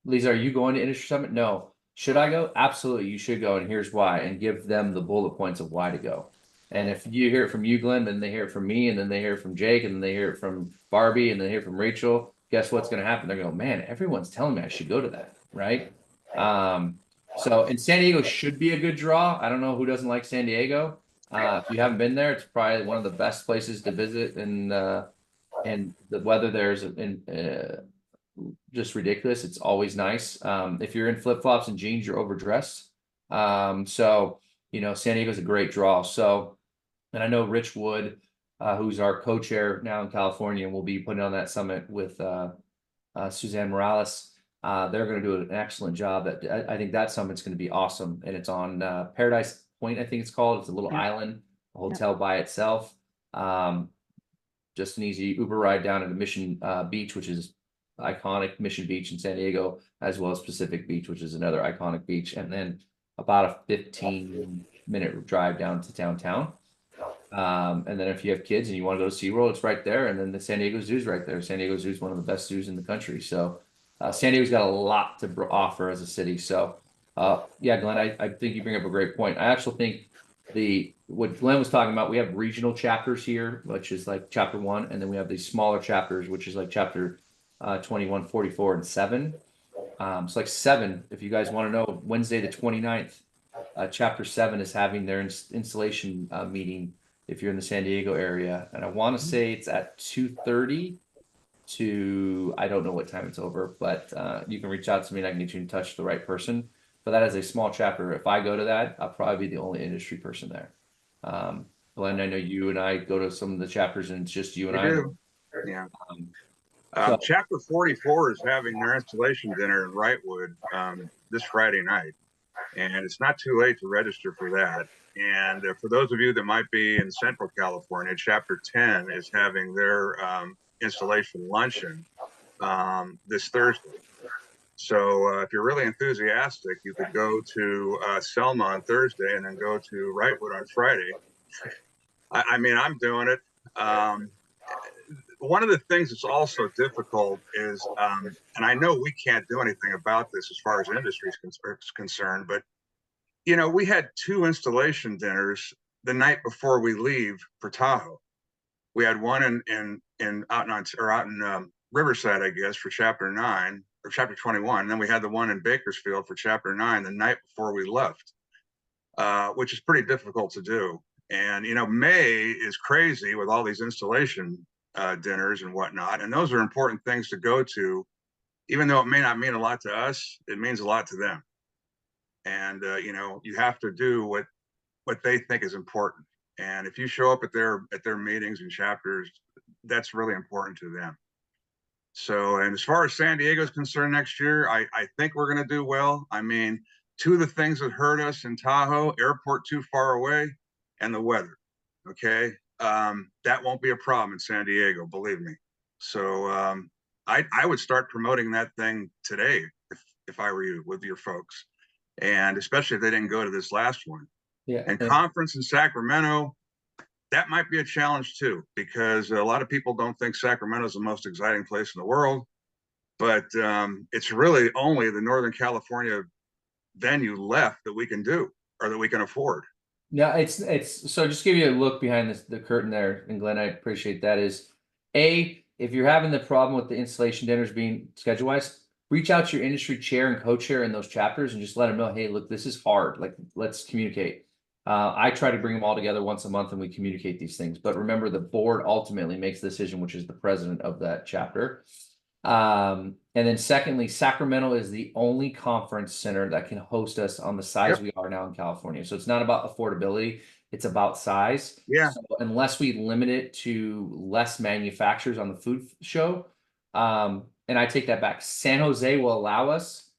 Leeza, are you going to industry summit? No. Should I go? Absolutely, you should go, and here's why, and give them the bullet points of why to go. And if you hear it from you, Glenn, then they hear it from me, and then they hear it from Jake, and then they hear it from Barbie, and then they hear it from Rachel. Guess what's going to happen? They're going, man, everyone's telling me I should go to that, right? So, and San Diego should be a good draw. I don't know who doesn't like San Diego. If you haven't been there, it's probably one of the best places to visit, and the weather there's just ridiculous. It's always nice. If you're in flip-flops and jeans, you're overdressed. So, you know, San Diego's a great draw. So, and I know Rich Wood, who's our co-chair now in California, will be putting on that summit with Suzanne Morales. They're going to do an excellent job. I think that summit's going to be awesome. And it's on Paradise Point, I think it's called. It's a little island, a hotel by itself. Just an easy Uber ride down to Mission Beach, which is iconic Mission Beach in San Diego, as well as Pacific Beach, which is another iconic beach, and then about a 15-minute drive down to downtown. And then if you have kids and you want to go to SeaWorld, it's right there. And then the San Diego Zoo is right there. San Diego Zoo is one of the best zoos in the country. So San Diego's got a lot to offer as a city. So yeah, Glenn, I think you bring up a great point. I actually think what Glenn was talking about, we have regional chapters here, which is like chapter 1, and then we have these smaller chapters, which is like chapter 21, 44, and 7. It's like 7, if you guys want to know, Wednesday the 29th, chapter 7 is having their installation meeting if you're in the San Diego area. And I want to say it's at 2:30 to, I don't know what time it's over, but you can reach out to me and I can get you in touch with the right person. But that is a small chapter. If I go to that, I'll probably be the only industry person there. Glenn, I know you and I go to some of the chapters and it's just you and I. Do. Yeah. So, Chapter 44 is having their installation dinner in Wrightwood this Friday night. and it's not too late to register for that. And for those of you that might be in Central California, Chapter 10 is having their installation luncheon this Thursday. So if you're really enthusiastic, you could go to Selma on Thursday and then go to Wrightwood on Friday. I mean, I'm doing it. One of the things that's also difficult is, and I know we can't do anything about this as far as industry is concerned, but you know, we had 2 installation dinners the night before we leave for Tahoe. We had one out in Riverside, I guess, for Chapter 9 or Chapter 21. And then we had the one in Bakersfield for Chapter 9 the night before we left, which is pretty difficult to do. And you know, May is crazy with all these installation dinners and whatnot, and those are important things to go to, even though it may not mean a lot to us. It means a lot to them, and you know, you have to do what they think is important. And if you show up at their meetings and chapters, that's really important to them. So, and as far as San Diego is concerned next year, I think we're going to do well. I mean, 2 of the things that hurt us in Tahoe, airport too far away, and the weather. Okay. That won't be a problem in San Diego, believe me. So I would start promoting that thing today if I were you, with your folks, and especially if they didn't go to this last one. Yeah. And conference in Sacramento, that might be a challenge too, because a lot of people don't think Sacramento is the most exciting place in the world, but it's really only the Northern California venue left that we can do or that we can afford. Yeah, it's so just give you a look behind the curtain there, and Glenn, I appreciate that. Is if you're having the problem with the installation dinners being schedule wise, reach out to your industry chair and co-chair in those chapters and just let them know, hey, look, this is hard. Like, let's communicate. I try to bring them all together once a month and we communicate these things. But remember, the board ultimately makes the decision, which is the president of that chapter. And then secondly, Sacramento is the only conference center that can host us on the size we are now in California. So it's not about affordability, it's about size. Yeah. So unless we limit it to less manufacturers on the food show, and I take that back, San Jose will allow us,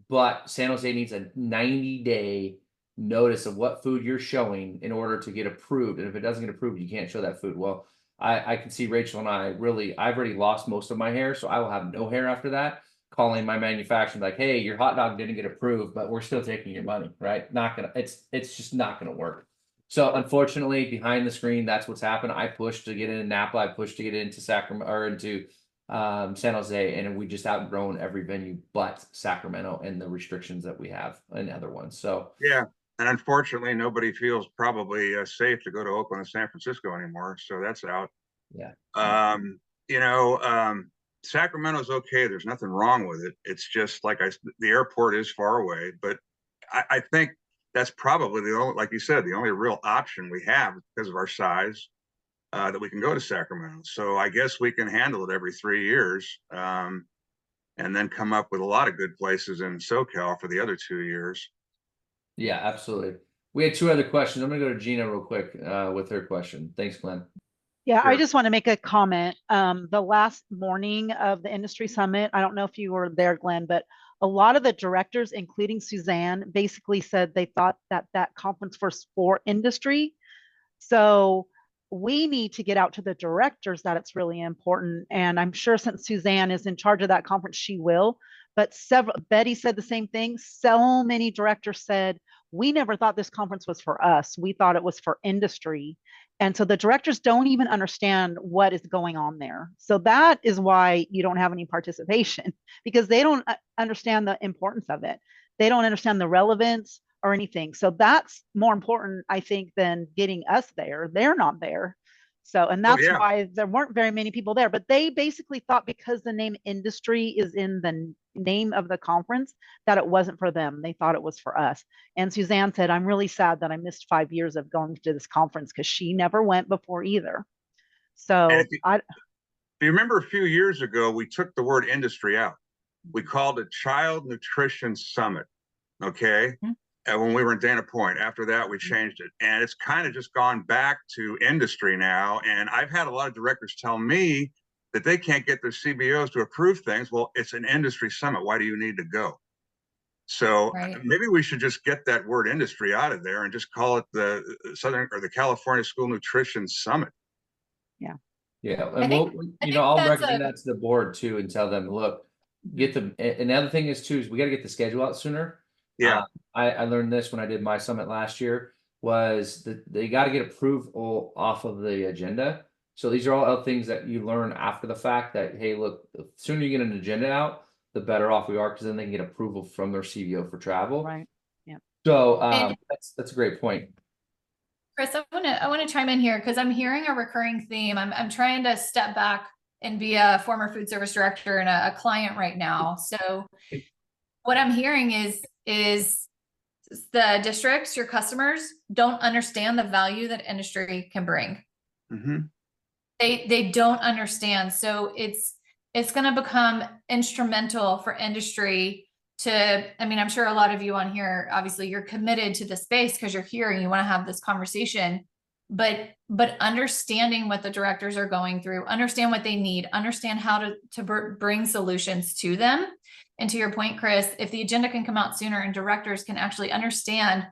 but San Jose needs a 90-day notice of what food you're showing in order to get approved. And if it doesn't get approved, you can't show that food. Well, I can see Rachel and I've already lost most of my hair, so I will have no hair after that. Calling my manufacturer like, hey, your hot dog didn't get approved, but we're still taking your money, right? It's just not gonna work. So unfortunately, behind the screen, that's what's happened. I pushed to get into Napa, I pushed to get into Sacramento or into San Jose, and we just outgrown every venue but Sacramento and the restrictions that we have and other ones. So yeah. And unfortunately, nobody feels probably safe to go to Oakland and San Francisco anymore. So that's out. yeah. You know, Sacramento's okay. There's nothing wrong with it. It's just like the airport is far away, but I think that's probably the only, like you said, the only real option we have because of our size that we can go to Sacramento. So I guess we can handle it every 3 years and then come up with a lot of good places in SoCal for the other 2 years. Yeah, absolutely. We had 2 other questions. I'm gonna go to Gina real quick with her question. Thanks, Glenn. Yeah, Sure. I just want to make a comment. The last morning of the industry summit, I don't know if you were there, Glenn, but a lot of the directors, including Suzanne, basically said they thought that conference was for industry. So we need to get out to the directors that it's really important. And I'm sure since Suzanne is in charge of that conference, she will. But Betty said the same thing. So many directors said, we never thought this conference was for us. We thought it was for industry. And so the directors don't even understand what is going on there. So that is why you don't have any participation, because they don't understand the importance of it. They don't understand the relevance or anything. So that's more important, I think, than getting us there. They're not there. So, and that's why there weren't very many people there. But they basically thought because the name industry is in the name of the conference, that it wasn't for them. They thought it was for us. And Suzanne said, I'm really sad that I missed 5 years of going to this conference because she never went before either. So if you remember a few years ago, we took the word industry out. We called it Child Nutrition Summit. Okay. Mm-hmm. And when we were in Dana Point, after that, we changed it. And it's kind of just gone back to industry now. And I've had a lot of directors tell me that they can't get their CBOs to approve things. Well, it's an industry summit. Why do you need to go? So Right. maybe we should just get that word industry out of there and just call it the Southern or the California School Nutrition Summit. Yeah, I and think- I'll that's recommend that to the board too and tell them, look, get them. And the other thing is too, is we got to get the schedule out sooner. Yeah. I learned this when I did my summit last year, was that they got to get approval off of the agenda. So these are all things that you learn after the fact that, hey, look, the sooner you get an agenda out, the better off we are, because then they can get approval from their CVO for travel. Right. Yeah. So And- that's a great point. Chris, I want to chime in here because I'm hearing a recurring theme. I'm trying to step back and be a former food service director and a client right now. So what I'm hearing is the districts, your customers, don't understand the value that industry can bring. Mm-hmm. They don't understand. So it's going to become instrumental for industry to, I mean, I'm sure a lot of you on here, obviously you're committed to the space because you're here and you want to have this conversation, but understanding what the directors are going through, understand what they need, understand how to bring solutions to them. And to your point, Chris, if the agenda can come out sooner and directors can actually understand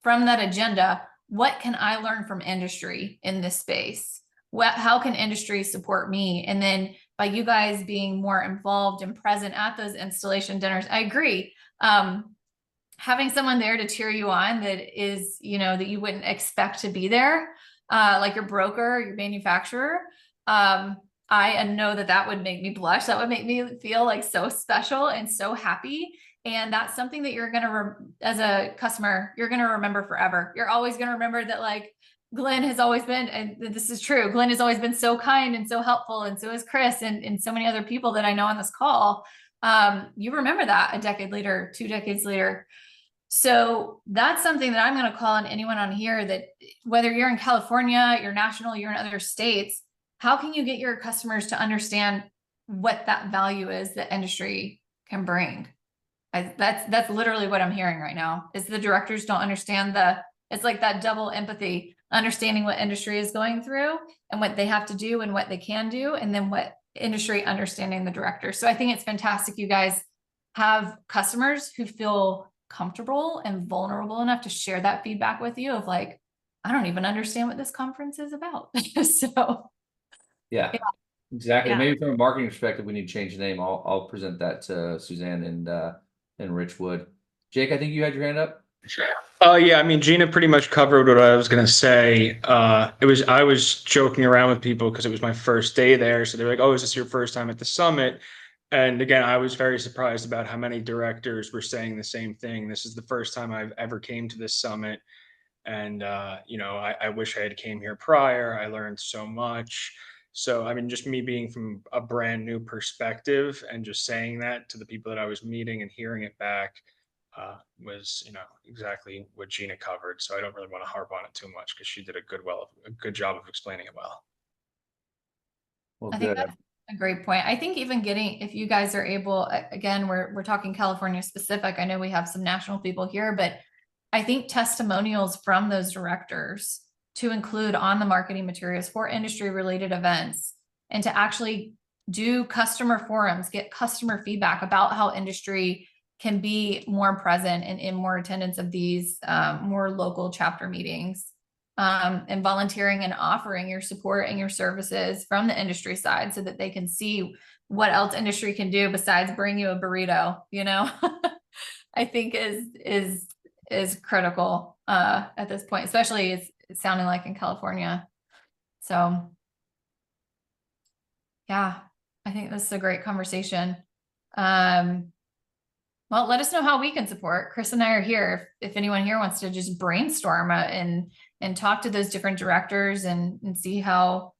from that agenda, what can I learn from industry in this space? How can industry support me? And then by you guys being more involved and present at those installation dinners, I agree. Having someone there to cheer you on that is, you know, that you wouldn't expect to be there, like your broker, your manufacturer. I know that would make me blush. That would make me feel like so special and so happy. And that's something that you're going to, as a customer, you're going to remember forever. You're always going to remember that, like, Glenn has always been, and this is true, Glenn has always been so kind and so helpful, and so is Chris and so many other people that I know on this call. You remember that a decade later, 2 decades later. So that's something that I'm going to call on anyone on here, that whether you're in California, you're national, you're in other states, how can you get your customers to understand what that value is that industry can bring? That's literally what I'm hearing right now, is the directors don't understand it's like that double empathy, understanding what industry is going through and what they have to do and what they can do, and then what industry understanding the director. So I think it's fantastic you guys have customers who feel comfortable and vulnerable enough to share that feedback with you of, like, I don't even understand what this conference is about. So Yeah, exactly. Yeah. Maybe from a marketing perspective, we need to change the name. I'll present that to Suzanne and Rich Wood. Jake, I think you had your hand up. Yeah, I mean, Gina pretty much covered what I was gonna say. I was joking around with people because it was my first day there. So they're like, "Oh, is this your first time at the summit?" And again, I was very surprised about how many directors were saying the same thing. This is the first time I've ever came to this summit. And I wish I had came here prior. I learned so much. So I mean, just me being from a brand new perspective and just saying that to the people that I was meeting and hearing it back was exactly what Gina covered. So I don't really want to harp on it too much because she did a good job of explaining it well. Well, I think good. that's a great point. I think even if you guys are able, again, we're talking California specific. I know we have some national people here, but I think testimonials from those directors to include on the marketing materials for industry related events, and to actually do customer forums, get customer feedback about how industry can be more present and in more attendance of these more local chapter meetings, and volunteering and offering your support and your services from the industry side so that they can see what else industry can do besides bring you a burrito, I think is critical at this point, especially it's sounding like in California. So yeah, I think this is a great conversation. Well, let us know how we can support. Chris and I are here. If anyone here wants to just brainstorm and talk to those different directors and see how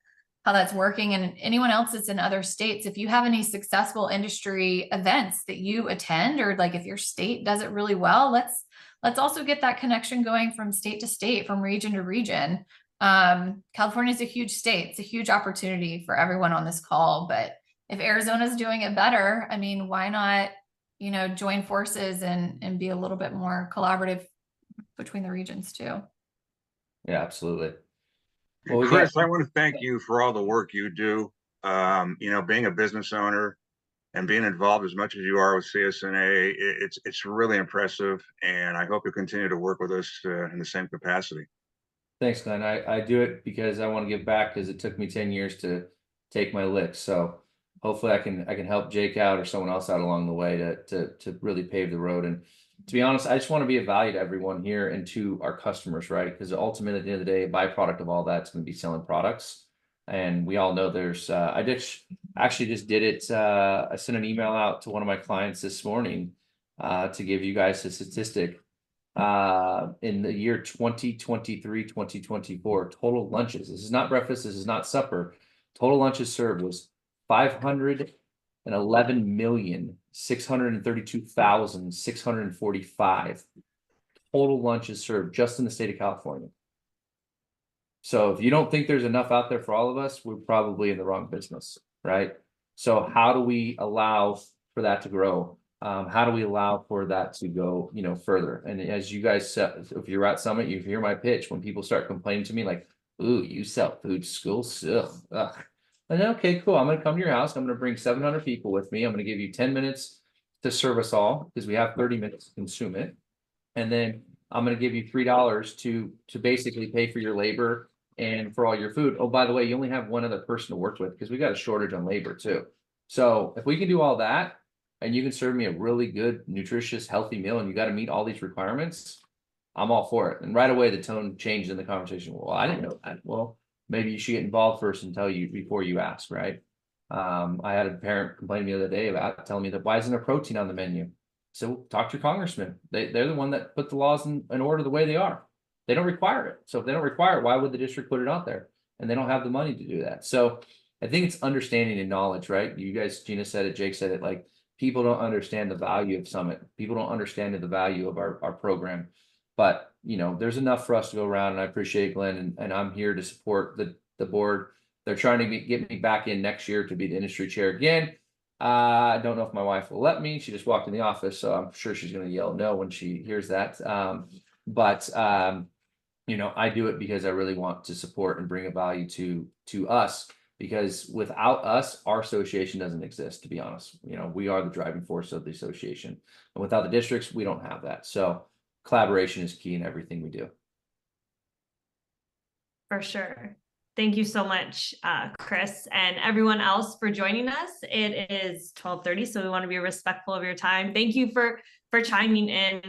that's working. And anyone else that's in other states, if you have any successful industry events that you attend, or like if your state does it really well, let's also get that connection going from state to state, from region to region. California is a huge state. It's a huge opportunity for everyone on this call, but if Arizona's doing it better, I mean, why not, join forces and be a little bit more collaborative between the regions too. Yeah, absolutely. Well, Chris, I want to thank you for all the work you do. Being a business owner, and being involved as much as you are with CSNA, it's really impressive. And I hope you continue to work with us in the same capacity. Thanks, Glenn. I do it because I want to give back because it took me 10 years to take my licks. So hopefully I can help Jake out or someone else out along the way to really pave the road. And to be honest, I just want to be of value to everyone here and to our customers, right? Because ultimately at the end of the day, a byproduct of all that is going to be selling products. And we all know there's I actually just did it. I sent an email out to one of my clients this morning to give you guys a statistic. In the year 2023, 2024, total lunches. This is not breakfast. This is not supper. Total lunches served was 511,632,645 total lunches served just in the state of California. So if you don't think there's enough out there for all of us, we're probably in the wrong business, right? So how do we allow for that to grow? How do we allow for that to go, further? And as you guys said, if you're at Summit, you hear my pitch when people start complaining to me like, "Ooh, you sell food to schools? Ugh." And okay, cool. I'm going to come to your house. I'm going to bring 700 people with me. I'm going to give you 10 minutes to serve us all because we have 30 minutes to consume it. And then I'm going to give you $3 to basically pay for your labor and for all your food. Oh, by the way, you only have one other person to work with because we got a shortage on labor too. So if we can do all that, and you can serve me a really good, nutritious, healthy meal, and you got to meet all these requirements, I'm all for it. And right away, the tone changed in the conversation. Well, I didn't know that. Well, maybe you should get involved first and tell you before you ask, right? I had a parent complain to me the other day about telling me that why isn't there protein on the menu? So talk to your congressman. They're the one that put the laws in order the way they are. They don't require it. So if they don't require it, why would the district put it out there? And they don't have the money to do that. So I think it's understanding and knowledge, right? You guys, Gina said it, Jake said it, like, people don't understand the value of Summit. People don't understand the value of our program. But, there's enough for us to go around, and I appreciate Glenn, and I'm here to support the board. They're trying to get me back in next year to be the industry chair again. I don't know if my wife will let me. She just walked in the office, so I'm sure she's going to yell no when she hears that. But I do it because I really want to support and bring a value to us. Because without us, our association doesn't exist, to be honest. We are the driving force of the association. And without the districts, we don't have that. So collaboration is key in everything we do. For sure. Thank you so much, Chris, and everyone else for joining us. It is 12:30, so we want to be respectful of your time. Thank you for chiming in.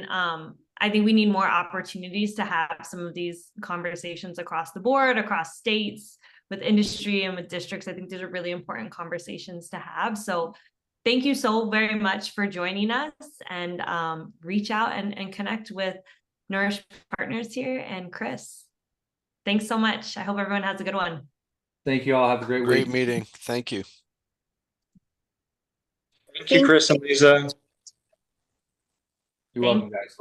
I think we need more opportunities to have some of these conversations across the board, across states, with industry and with districts. I think these are really important conversations to have. So thank you so very much for joining us, and reach out and connect with Nourish Partners here and Chris. Thanks so much. I hope everyone has a good one. Thank you all. Have a great Great week. meeting. Thank you. Thank you, Chris and Leeza. You're welcome, guys.